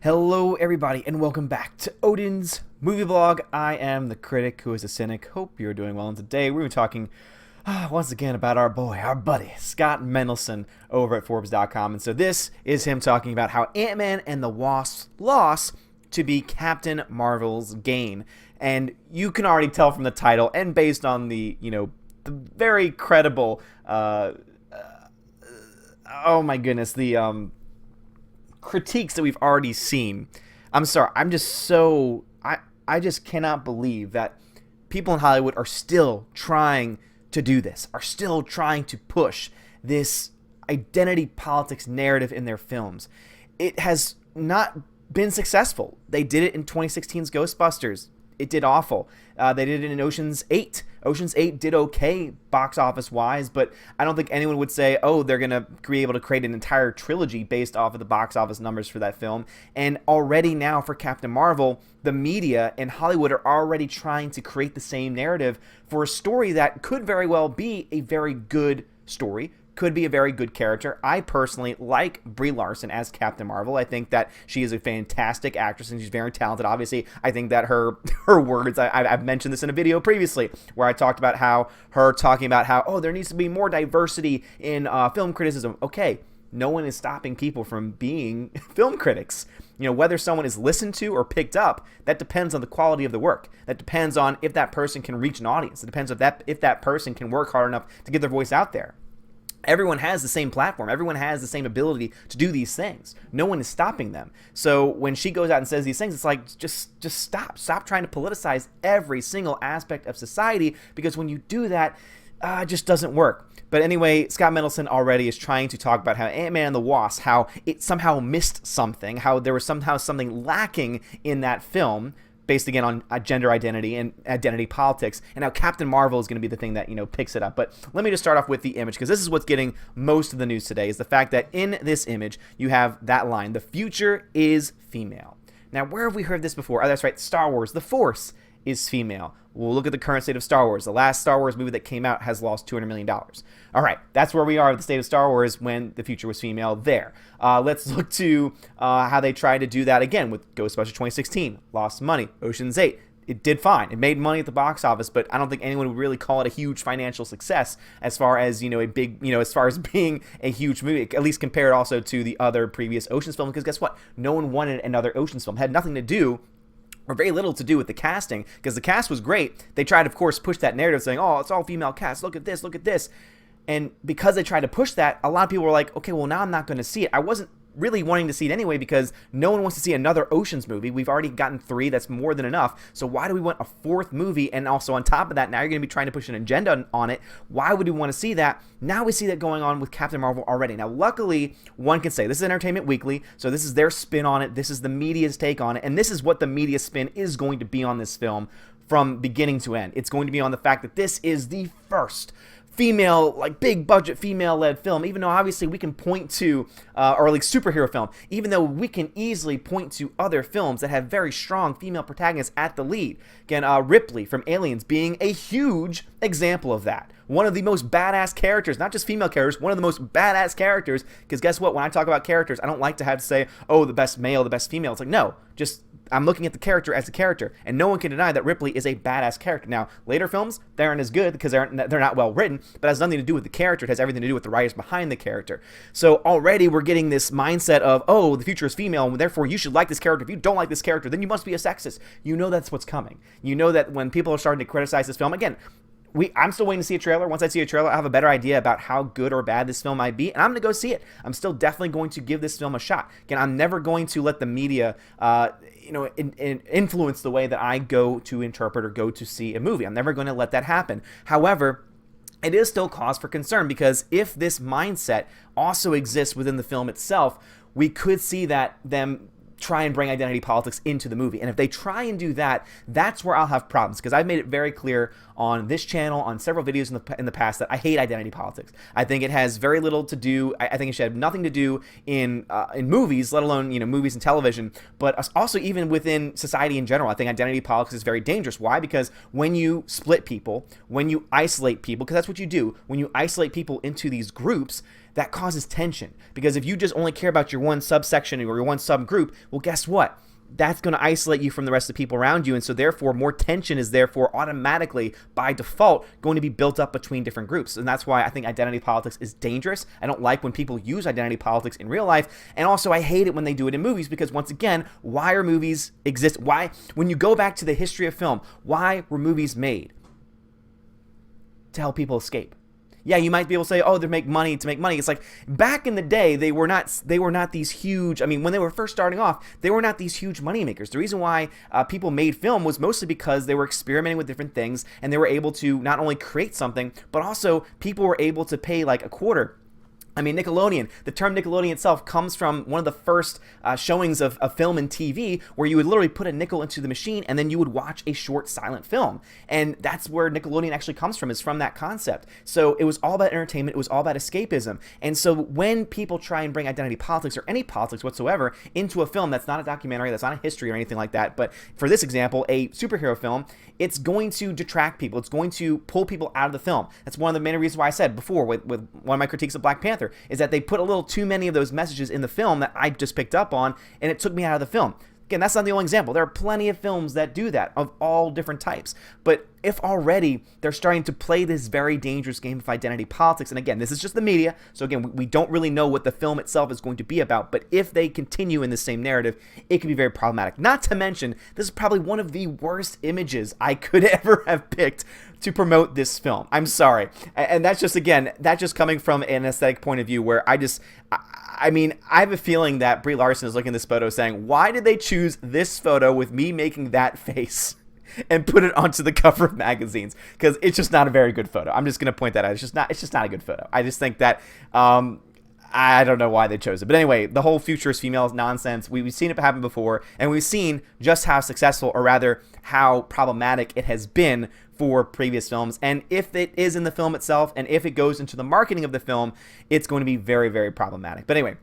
Hello everybody and welcome back to Odin's Movie Blog. I am the critic who is a cynic. Hope you're doing well, and today we're talking once again about our boy, our buddy, Scott Mendelson over at Forbes.com. And so this is him talking about how Ant-Man and the Wasp's loss to be Captain Marvel's gain. And you can already tell from the title and based on the, the very credible, oh my goodness, the critiques that we've already seen. I'm sorry, I'm just so I just cannot believe that people in Hollywood are still trying to do this, are still trying to push this identity politics narrative in their films. It has not been successful. They did it in 2016's Ghostbusters. It did awful. They did it in Ocean's 8. Ocean's 8 did okay box office wise, but I don't think anyone would say, oh, they're going to be able to create an entire trilogy based off of the box office numbers for that film. And already now for Captain Marvel, the media and Hollywood are already trying to create the same narrative for a story that could very well be a very good story, could be a very good character. I personally like Brie Larson as Captain Marvel. I think that she is a fantastic actress and she's very talented. Obviously, I think that her words, I've mentioned this in a video previously where I talked about how her talking about how, oh, there needs to be more diversity in film criticism. Okay, no one is stopping people from being film critics. Whether someone is listened to or picked up, that depends on the quality of the work. That depends on if that person can reach an audience. It depends on if that person can work hard enough to get their voice out there. Everyone has the same platform. Everyone has the same ability to do these things. No one is stopping them. So when she goes out and says these things, it's like, just stop. Stop trying to politicize every single aspect of society, because when you do that, it just doesn't work. But anyway, Scott Mendelson already is trying to talk about how Ant-Man and the Wasp, how it somehow missed something, how there was somehow something lacking in that film, based again on gender identity and identity politics, and how Captain Marvel is going to be the thing that picks it up. But let me just start off with the image, because this is what's getting most of the news today, is the fact that in this image you have that line, "The future is female." Now, where have we heard this before? Oh, that's right, Star Wars. The Force is female. We'll look at the current state of Star Wars. The last Star Wars movie that came out has lost $200 million. All right, that's where we are with the state of Star Wars when the future was female there. Let's look to how they tried to do that again with Ghostbusters 2016. Lost money. Ocean's 8. It did fine. It made money at the box office, but I don't think anyone would really call it a huge financial success as far as, a big, as far as being a huge movie, at least compared also to the other previous Ocean's films, because guess what? No one wanted another Ocean's film. It had nothing to do or very little to do with the casting, because the cast was great. They tried, of course, push that narrative saying, oh, it's all female cast. Look at this, look at this. And because they tried to push that, a lot of people were like, okay, well, now I'm not going to see it. I wasn't really wanting to see it anyway, because no one wants to see another Ocean's movie. We've already gotten 3. That's more than enough. So why do we want a 4th movie? And also on top of that, now you're going to be trying to push an agenda on it. Why would we want to see that? Now we see that going on with Captain Marvel already. Now, luckily, one can say this is Entertainment Weekly, so this is their spin on it. This is the media's take on it. And this is what the media spin is going to be on this film from beginning to end. It's going to be on the fact that this is the first female, like big budget female led film, even though obviously we can point to, or like superhero film, even though we can easily point to other films that have very strong female protagonists at the lead. Again, Ripley from Aliens being a huge example of that. One of the most badass characters, not just female characters, one of the most badass characters, because guess what? When I talk about characters, I don't like to have to say, oh, the best male, the best female. It's like, no, just I'm looking at the character as a character, and no one can deny that Ripley is a badass character. Now, later films, they aren't as good because they're not well written, but it has nothing to do with the character. It has everything to do with the writers behind the character. So already we're getting this mindset of, oh, the future is female, and therefore you should like this character. If you don't like this character, then you must be a sexist. You know that's what's coming. You know that when people are starting to criticize this film, again, I'm still waiting to see a trailer. Once I see a trailer, I have a better idea about how good or bad this film might be, and I'm going to go see it. I'm still definitely going to give this film a shot. Again, I'm never going to let the media, influence the way that I go to interpret or go to see a movie. I'm never going to let that happen. However, it is still cause for concern, because if this mindset also exists within the film itself, we could see that them try and bring identity politics into the movie. And if they try and do that, that's where I'll have problems, because I've made it very clear on this channel, on several videos in the past, that I hate identity politics. I think it has very little to do, I think it should have nothing to do in movies, let alone movies and television, but also even within society in general. I think identity politics is very dangerous. Why? Because when you split people, when you isolate people, because that's what you do, when you isolate people into these groups, that causes tension. Because if you just only care about your one subsection or your one subgroup, well, guess what? That's going to isolate you from the rest of the people around you. And so therefore, more tension is therefore automatically, by default, going to be built up between different groups. And that's why I think identity politics is dangerous. I don't like when people use identity politics in real life. And also, I hate it when they do it in movies, because once again, why are movies exist? Why, when you go back to the history of film, why were movies made? To help people escape. Yeah, you might be able to say, oh, they make money to make money. It's like, back in the day, they were not these huge, I mean, when they were first starting off, they were not these huge money makers. The reason why people made film was mostly because they were experimenting with different things, and they were able to not only create something, but also people were able to pay like a quarter. I mean, Nickelodeon, the term Nickelodeon itself comes from one of the first showings of film and TV, where you would literally put a nickel into the machine and then you would watch a short silent film. And that's where Nickelodeon actually comes from, is from that concept. So it was all about entertainment. It was all about escapism. And so when people try and bring identity politics or any politics whatsoever into a film that's not a documentary, that's not a history or anything like that, but for this example, a superhero film, it's going to detract people. It's going to pull people out of the film. That's one of the main reasons why I said before with one of my critiques of Black Panther, is that they put a little too many of those messages in the film that I just picked up on, and it took me out of the film. Again, that's not the only example. There are plenty of films that do that, of all different types. But if already they're starting to play this very dangerous game of identity politics, and again, this is just the media, so again, we don't really know what the film itself is going to be about, but if they continue in the same narrative, it can be very problematic. Not to mention, this is probably one of the worst images I could ever have picked to promote this film. I'm sorry. And that's just, again, that's just coming from an aesthetic point of view, where I mean, I have a feeling that Brie Larson is looking at this photo saying, why did they choose this photo with me making that face and put it onto the cover of magazines? Because it's just not a very good photo. I'm just going to point that out. It's just not a good photo. I just think that, I don't know why they chose it. But anyway, the whole futurist female is nonsense. We've seen it happen before, and we've seen just how successful, or rather how problematic it has been for previous films. And if it is in the film itself, and if it goes into the marketing of the film, it's going to be very, very problematic. But anyway,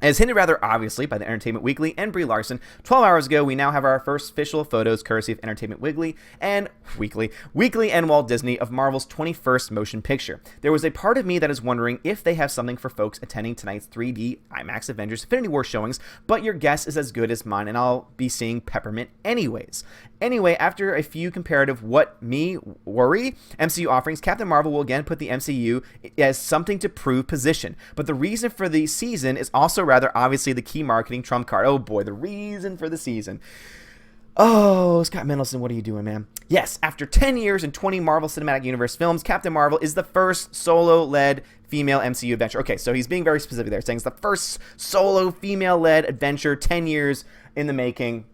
as hinted rather obviously by the Entertainment Weekly and Brie Larson, 12 hours ago, we now have our first official photos courtesy of Entertainment Weekly and Walt Disney of Marvel's 21st motion picture. There was a part of me that is wondering if they have something for folks attending tonight's 3D IMAX Avengers Infinity War showings, but your guess is as good as mine, and I'll be seeing Peppermint anyways. Anyway, after a few comparative worry MCU offerings, Captain Marvel will again put the MCU as something to prove position. But the reason for the season is also rather obviously the key marketing trump card. Oh boy, the reason for the season. Oh, Scott Mendelsohn, what are you doing, man? Yes, after 10 years and 20 Marvel Cinematic Universe films, Captain Marvel is the first solo-led female MCU adventure. Okay, so he's being very specific there, saying it's the first solo female-led adventure, 10 years in the making.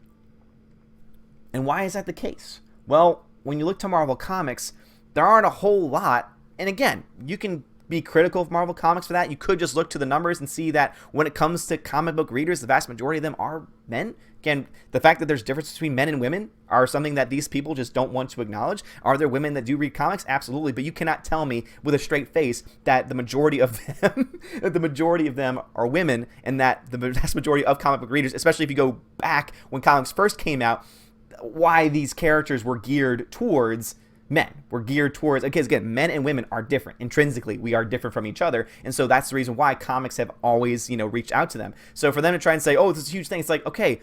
And why is that the case? Well, when you look to Marvel Comics, there aren't a whole lot. And again, you can be critical of Marvel Comics for that. You could just look to the numbers and see that when it comes to comic book readers, the vast majority of them are men. Again, the fact that there's difference between men and women are something that these people just don't want to acknowledge. Are there women that do read comics? Absolutely. But you cannot tell me with a straight face that the majority of them are women, and that the vast majority of comic book readers, especially if you go back when comics first came out, why these characters were geared towards men. We're geared towards, okay, again, men and women are different. Intrinsically, we are different from each other. And so that's the reason why comics have always, reached out to them. So for them to try and say, oh, this is a huge thing, it's like, okay,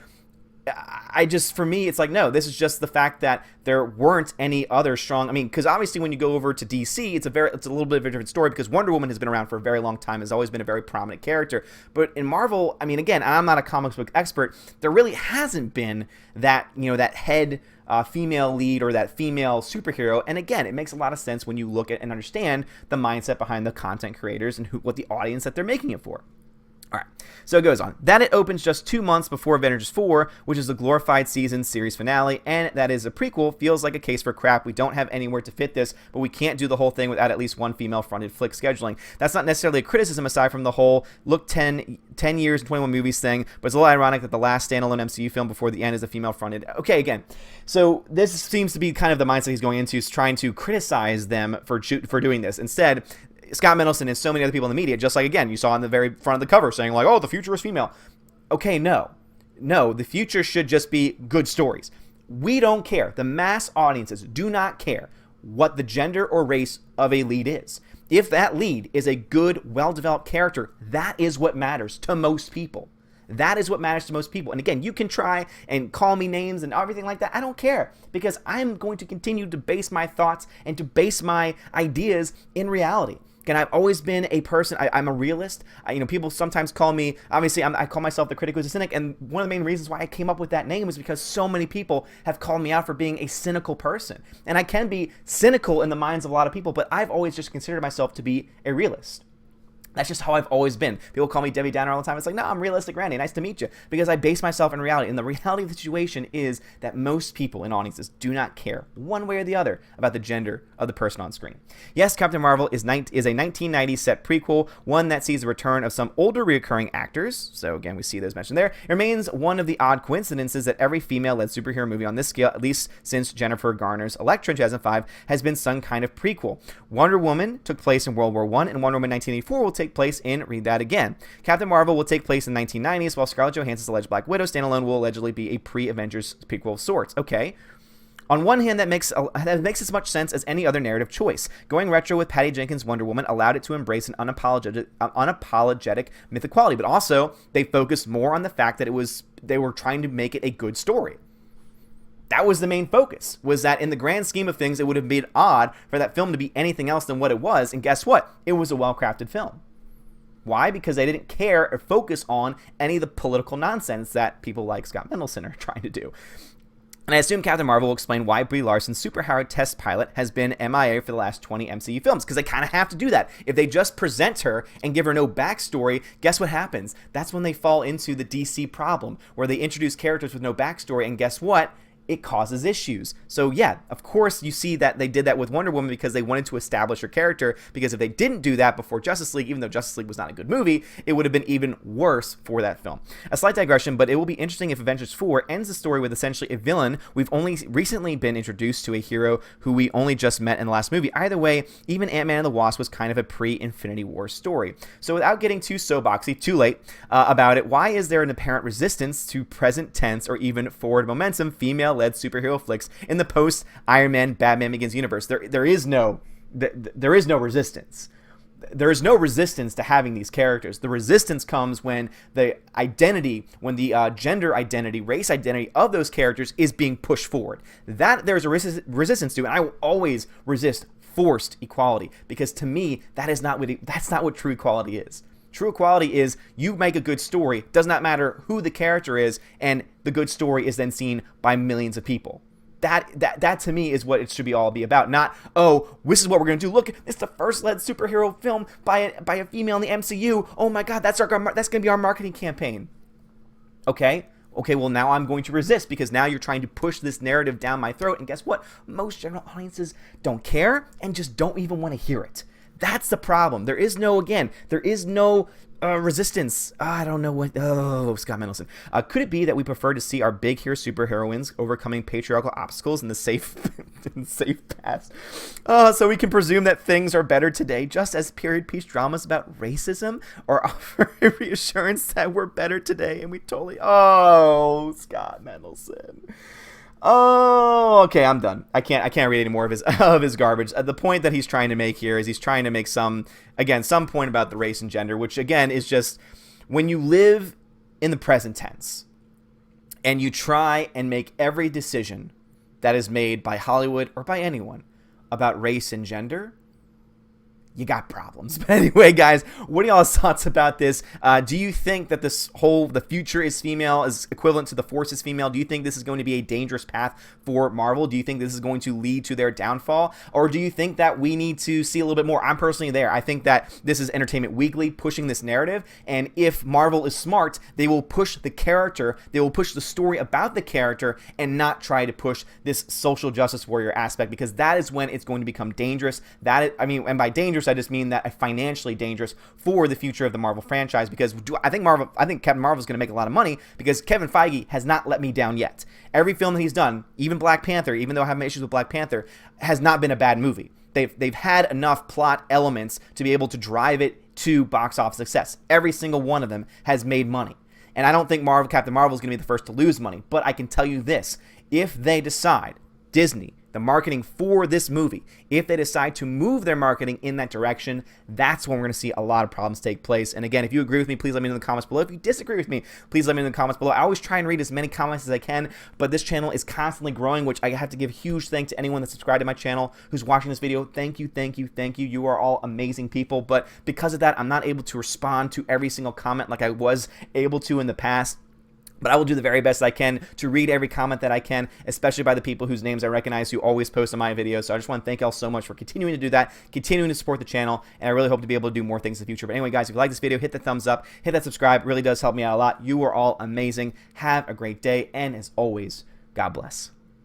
for me, it's like, no, this is just the fact that there weren't any other strong, because obviously when you go over to DC, it's a little bit of a different story, because Wonder Woman has been around for a very long time, has always been a very prominent character. But in Marvel, again, I'm not a comics book expert, there really hasn't been that, that head female lead or that female superhero. And again, it makes a lot of sense when you look at and understand the mindset behind the content creators and what the audience that they're making it for. All right, so it goes on. That it opens just 2 months before Avengers 4, which is the glorified season series finale, and that is a prequel, feels like a case for crap. We don't have anywhere to fit this, but we can't do the whole thing without at least one female-fronted flick scheduling. That's not necessarily a criticism aside from the whole, look, 10 years and 21 movies thing, but it's a little ironic that the last standalone MCU film before the end is a female-fronted. Okay, again, so this seems to be kind of the mindset he's going into, is trying to criticize them for doing this. Instead, Scott Mendelsohn and so many other people in the media, just like, again, you saw on the very front of the cover saying like, oh, the future is female. Okay, no, the future should just be good stories. We don't care. The mass audiences do not care what the gender or race of a lead is. If that lead is a good, well-developed character, that is what matters to most people. That is what matters to most people. And again, you can try and call me names and everything like that. I don't care, because I'm going to continue to base my thoughts and to base my ideas in reality. And I've always been a person, I'm a realist. People sometimes call me, obviously, I call myself the critic who's a cynic. And one of the main reasons why I came up with that name is because so many people have called me out for being a cynical person. And I can be cynical in the minds of a lot of people, but I've always just considered myself to be a realist. That's just how I've always been. People call me Debbie Downer all the time. It's like, no, I'm realistic, Randy. Nice to meet you. Because I base myself in reality. And the reality of the situation is that most people in audiences do not care, one way or the other, about the gender of the person on screen. Yes, Captain Marvel is a 1990s set prequel, one that sees the return of some older recurring actors. So again, we see those mentioned there. It remains one of the odd coincidences that every female-led superhero movie on this scale, at least since Jennifer Garner's Elektra in 2005, has been some kind of prequel. Wonder Woman took place in World War I, and Wonder Woman 1984 will take place in, read that again, Captain Marvel will take place in the 1990s, while Scarlett Johansson's alleged Black Widow standalone will allegedly be a pre-Avengers prequel of sorts. Okay. On one hand, that makes as much sense as any other narrative choice. Going retro with Patty Jenkins' Wonder Woman allowed it to embrace an unapologetic mythic quality, but also they focused more on the fact that they were trying to make it a good story. That was the main focus, was that in the grand scheme of things, it would have been odd for that film to be anything else than what it was, and guess what? It was a well-crafted film. Why? Because they didn't care or focus on any of the political nonsense that people like Scott Mendelsohn are trying to do. And I assume Captain Marvel will explain why Brie Larson's superpowered test pilot has been MIA for the last 20 MCU films, because they kind of have to do that. If they just present her and give her no backstory, guess what happens? That's when they fall into the DC problem, where they introduce characters with no backstory, and guess what? It causes issues. So yeah, of course you see that they did that with Wonder Woman because they wanted to establish her character, because if they didn't do that before Justice League, even though Justice League was not a good movie, it would have been even worse for that film. A slight digression, but it will be interesting if Avengers 4 ends the story with essentially a villain. We've only recently been introduced to a hero who we only just met in the last movie. Either way, even Ant-Man and the Wasp was kind of a pre-Infinity War story. So without getting too soapboxy, too late about it, why is there an apparent resistance to present tense or even forward momentum female-led superhero flicks in the post-Iron Man, Batman Begins universe? There is no resistance. There is no resistance to having these characters. The resistance comes when the identity, when the gender identity, race identity of those characters is being pushed forward. That there's a resistance to, and I will always resist forced equality, because to me, that's not what true equality is. True equality is you make a good story, does not matter who the character is, and the good story is then seen by millions of people. That to me is what it should be all be about. Not, oh, this is what we're going to do. Look, it's the first led superhero film by a female in the MCU. Oh my God, that's going to be our marketing campaign. Okay, well now I'm going to resist, because now you're trying to push this narrative down my throat, and guess what? Most general audiences don't care and just don't even want to hear it. That's the problem. There is no resistance. I don't know what. Oh, Scott Mendelsohn. Could it be that we prefer to see our big hero superheroines overcoming patriarchal obstacles in the safe past? So we can presume that things are better today, just as period piece dramas about racism or offer reassurance that we're better today, and we totally. Oh, Scott Mendelsohn. Oh, okay, I'm done. I can't read any more of his garbage. The point that he's trying to make here is he's trying to make some point about the race and gender, which again is just when you live in the present tense and you try and make every decision that is made by Hollywood or by anyone about race and gender, you got problems. But anyway, guys, what are y'all's thoughts about this? Do you think that the future is female, is equivalent to the Force is female? Do you think this is going to be a dangerous path for Marvel? Do you think this is going to lead to their downfall? Or do you think that we need to see a little bit more? I'm personally there. I think that this is Entertainment Weekly pushing this narrative, and if Marvel is smart, they will push the character, they will push the story about the character, and not try to push this social justice warrior aspect, because that is when it's going to become dangerous. And by dangerous, I just mean that financially dangerous for the future of the Marvel franchise, because I think Captain Marvel is going to make a lot of money, because Kevin Feige has not let me down yet. Every film that he's done, even Black Panther, even though I have my issues with Black Panther, has not been a bad movie. They've had enough plot elements to be able to drive it to box office success. Every single one of them has made money. And I don't think Captain Marvel is going to be the first to lose money, but I can tell you this: if they decide, Disney, the marketing for this movie. If they decide to move their marketing in that direction, that's when we're going to see a lot of problems take place. And again, if you agree with me, please let me know in the comments below. If you disagree with me, please let me know in the comments below. I always try and read as many comments as I can, but this channel is constantly growing, which I have to give huge thanks to anyone that's subscribed to my channel who's watching this video. Thank you, thank you, thank you. You are all amazing people, but because of that, I'm not able to respond to every single comment like I was able to in the past. But I will do the very best I can to read every comment that I can, especially by the people whose names I recognize who always post on my videos. So I just want to thank y'all so much for continuing to do that, continuing to support the channel, and I really hope to be able to do more things in the future. But anyway, guys, if you like this video, hit the thumbs up, hit that subscribe. It really does help me out a lot. You are all amazing. Have a great day, and as always, God bless.